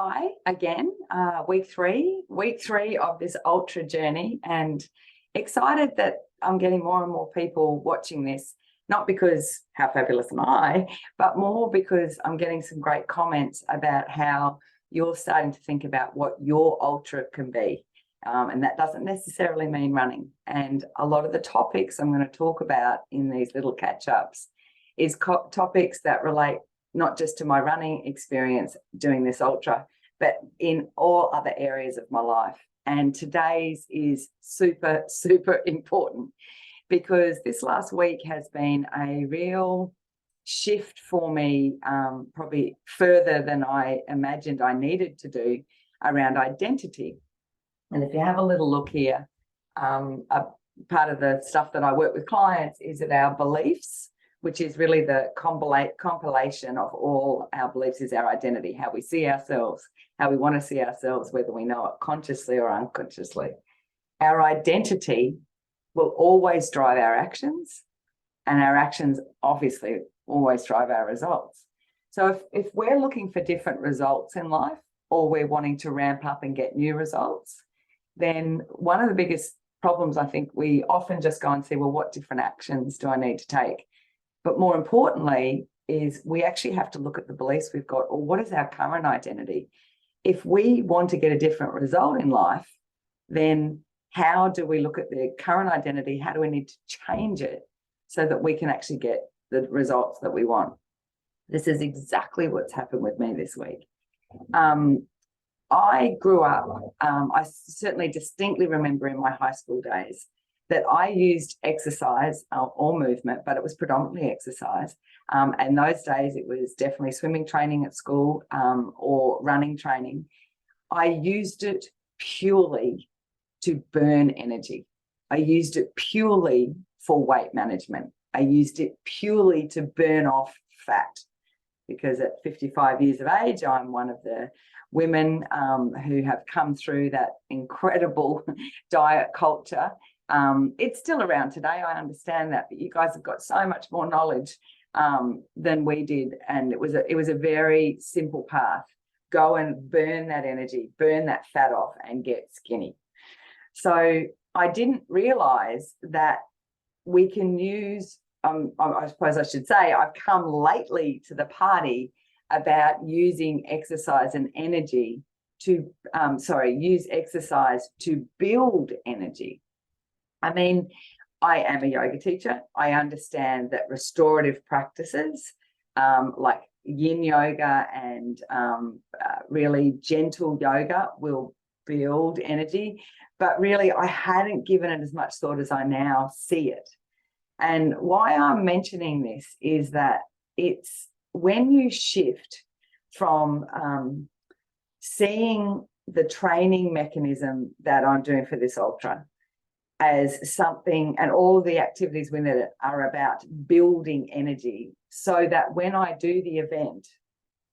Hi again, week three of this ultra journey, and excited that I'm getting more and more people watching this, not because how fabulous am I, but more because I'm getting some great comments about how you're starting to think about what your ultra can be. And that doesn't necessarily mean running. And a lot of the topics I'm going to talk about in these little catch-ups is topics that relate not just to my running experience doing this ultra, but in all other areas of my life. And today's is super, super important because this last week has been a real shift for me, probably further than I imagined I needed to do around identity. And if you have a little look here, a part of the stuff that I work with clients is that our beliefs, which is really the compilation of all our beliefs, is our identity, how we see ourselves, how we want to see ourselves, whether we know it consciously or unconsciously. Our identity will always drive our actions, and our actions obviously always drive our results. So if we're looking for different results in life, or we're wanting to ramp up and get new results, then one of the biggest problems, I think, we often just go and say, well, what different actions do I need to take? But more importantly is we actually have to look at the beliefs we've got, or what is our current identity? If we want to get a different result in life, then how do we look at the current identity? How do we need to change it so that we can actually get the results that we want? This is exactly what's happened with me this week. I grew up, I certainly distinctly remember in my high school days that I used exercise or movement, but it was predominantly exercise. And those days it was definitely swimming training at school or running training. I used it purely to burn energy. I used it purely for weight management. I used it purely to burn off fat, because at 55 years of age, I'm one of the women who have come through that incredible diet culture. It's still around today, I understand that, but you guys have got so much more knowledge than we did, and it was a very simple path. Go and burn that energy, burn that fat off, and get skinny. So I didn't realize that we can use, I suppose I should say, I've come lately to the party about using exercise and energy to, use exercise to build energy. I mean, I am a yoga teacher. I understand that restorative practices like yin yoga and really gentle yoga will build energy. But really, I hadn't given it as much thought as I now see it. And why I'm mentioning this is that it's when you shift from seeing the training mechanism that I'm doing for this ultra as something, and all the activities within it are about building energy, so that when I do the event,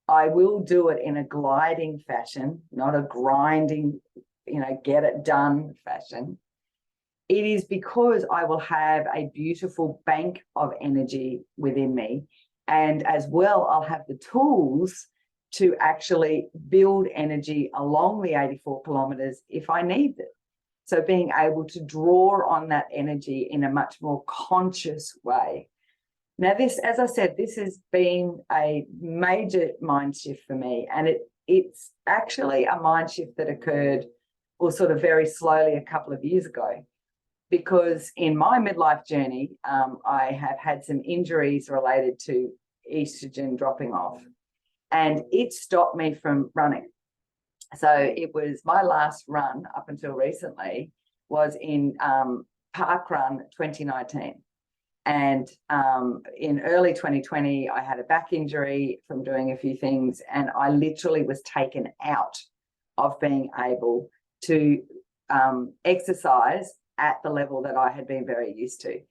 I will do it in a gliding fashion, not a grinding, get it done fashion. It is because I will have a beautiful bank of energy within me. And as well, I'll have the tools to actually build energy along the 84 kilometers if I need it. So being able to draw on that energy in a much more conscious way. Now, this, as I said, this has been a major mind shift for me. And it's actually a mind shift that occurred, or sort of very slowly, a couple of years ago. Because in my midlife journey, I have had some injuries related to estrogen dropping off, and it stopped me from running. So it was my last run up until recently was in Parkrun 2019. And in early 2020, I had a back injury from doing a few things, and I literally was taken out of being able to exercise at the level that I had been very used to.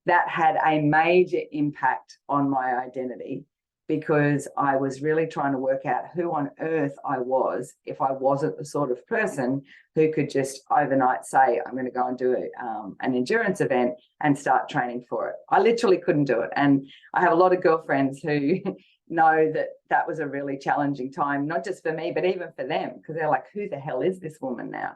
That had a major impact on my identity, because I was really trying to work out who on earth I was if I wasn't the sort of person who could just overnight say, I'm going to go and do an endurance event and start training for it. I literally couldn't do it. And I have a lot of girlfriends who know that that was a really challenging time, not just for me, but even for them, because they're like, who the hell is this woman now?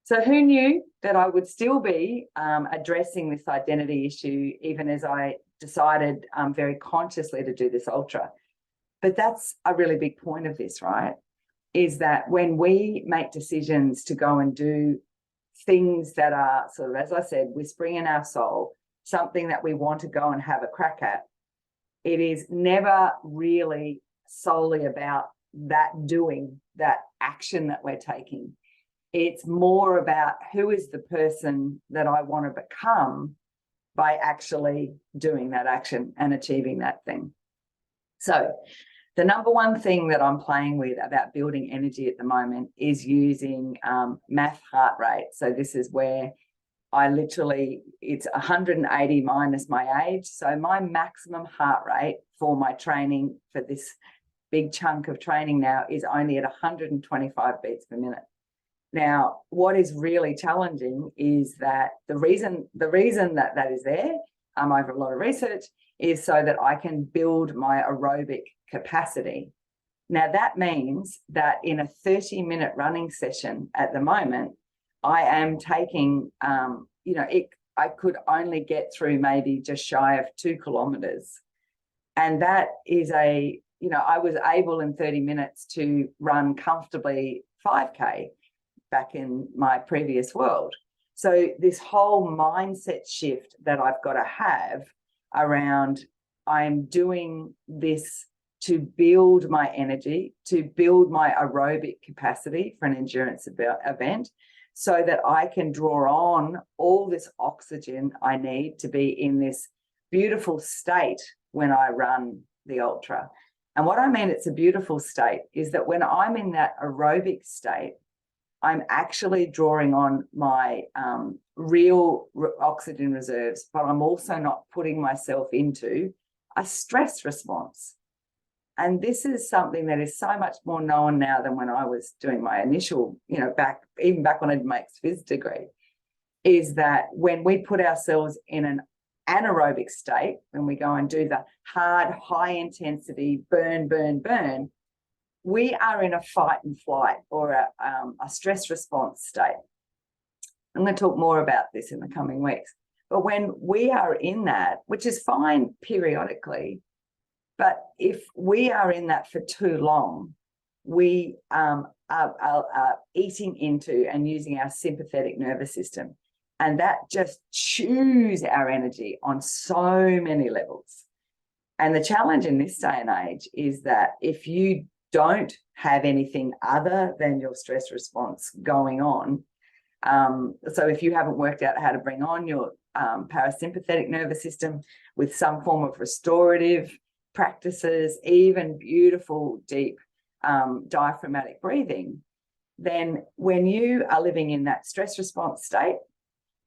So who knew that I would still be addressing this identity issue, even as I decided very consciously to do this ultra. But that's a really big point of this, right? Is that when we make decisions to go and do things that are sort of, as I said, whispering in our soul, something that we want to go and have a crack at, it is never really solely about that doing, that action that we're taking. It's more about who is the person that I want to become by actually doing that action and achieving that thing. So the number one thing that I'm playing with about building energy at the moment is using math heart rate. So this is where I literally, it's 180 minus my age. So my maximum heart rate for my training for this big chunk of training now is only at 125 beats per minute. Now, what is really challenging is that the reason that that is there, over a lot of research, is so that I can build my aerobic capacity. Now, that means that in a 30-minute running session at the moment, I am taking, I could only get through maybe just shy of 2 kilometers. And that is I was able in 30 minutes to run comfortably 5K back in my previous world. So this whole mindset shift that I've got to have around, I'm doing this to build my energy, to build my aerobic capacity for an endurance event, so that I can draw on all this oxygen I need to be in this beautiful state when I run the ultra. And what I mean it's a beautiful state is that when I'm in that aerobic state, I'm actually drawing on my real oxygen reserves, but I'm also not putting myself into a stress response. And this is something that is so much more known now than when I was doing my initial, back when I did my ex-phys degree, is that when we put ourselves in an anaerobic state, when we go and do the hard, high intensity burn, we are in a fight and flight or a stress response state. I'm going to talk more about this in the coming weeks. But when we are in that, which is fine periodically, but if we are in that for too long, we are eating into and using our sympathetic nervous system. And that just chews our energy on so many levels. And the challenge in this day and age is that if you don't have anything other than your stress response going on, so if you haven't worked out how to bring on your parasympathetic nervous system with some form of restorative practices, even beautiful, deep diaphragmatic breathing, then when you are living in that stress response state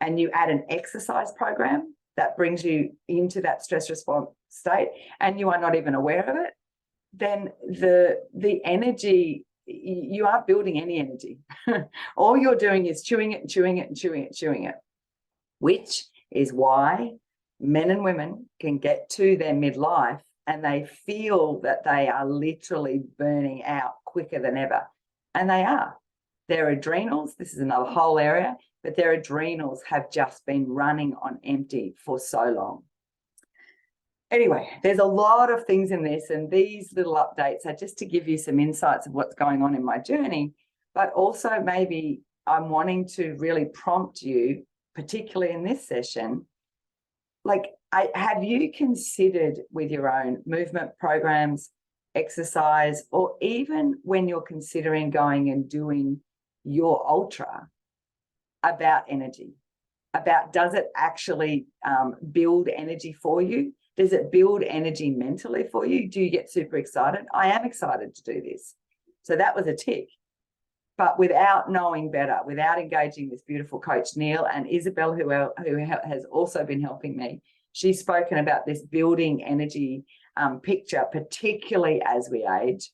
and you add an exercise program that brings you into that stress response state and you are not even aware of it, then the energy, you aren't building any energy. All you're doing is chewing it, which is why men and women can get to their midlife and they feel that they are literally burning out quicker than ever. And they are. Their adrenals, this is another whole area, but their adrenals have just been running on empty for so long. Anyway, there's a lot of things in this, and these little updates are just to give you some insights of what's going on in my journey, but also maybe I'm wanting to really prompt you, particularly in this session, like, have you considered with your own movement programs, exercise, or even when you're considering going and doing your ultra, about energy, about does it actually build energy for you? Does it build energy mentally for you? Do you get super excited? I am excited to do this. So that was a tick. But without knowing better, without engaging this beautiful coach, Neil, and Isabel, who has also been helping me, she's spoken about this building energy picture, particularly as we age.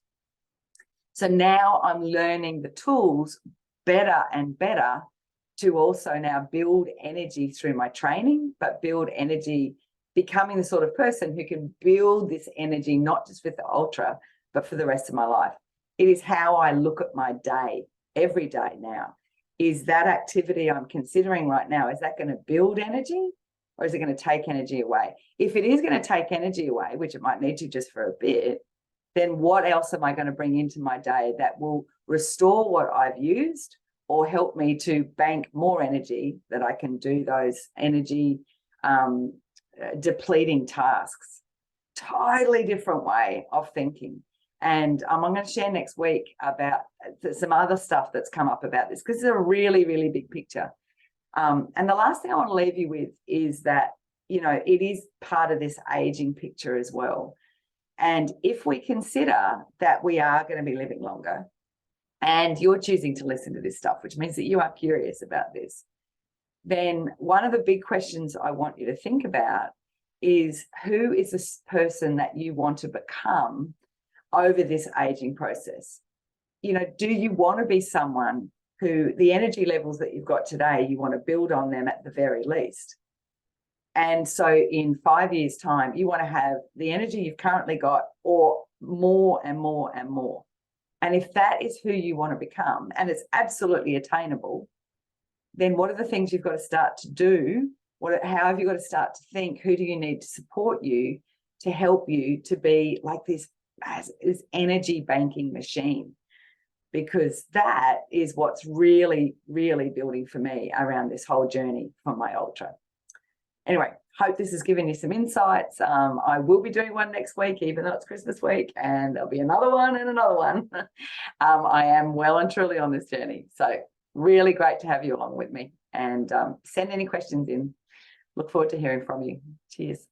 So now I'm learning the tools better and better to also now build energy through my training, but build energy becoming the sort of person who can build this energy, not just with the Ultra, but for the rest of my life. It is how I look at my day every day now. Is that activity I'm considering right now, is that going to build energy or is it going to take energy away? If it is going to take energy away, which it might need to just for a bit, then what else am I going to bring into my day that will restore what I've used or help me to bank more energy that I can do those energy depleting tasks? Totally different way of thinking. And I'm going to share next week about some other stuff that's come up about this, because it's a really, really big picture. And the last thing I want to leave you with is that, you know, it is part of this aging picture as well. And if we consider that we are going to be living longer and you're choosing to listen to this stuff, which means that you are curious about this, then one of the big questions I want you to think about is, who is this person that you want to become over this aging process? You know, do you want to be someone who the energy levels that you've got today, you want to build on them at the very least? And so in 5 years' time, you want to have the energy you've currently got or more and more and more. And if that is who you want to become, and it's absolutely attainable, then what are the things you've got to start to do? How have you got to start to think? Who do you need to support you to help you to be like this energy banking machine? Because that is what's really, really building for me around this whole journey for my Ultra. Anyway, hope this has given you some insights. I will be doing one next week, even though it's Christmas week, and there'll be another one and another one. I am well and truly on this journey. So really great to have you along with me, and send any questions in. Look forward to hearing from you. Cheers.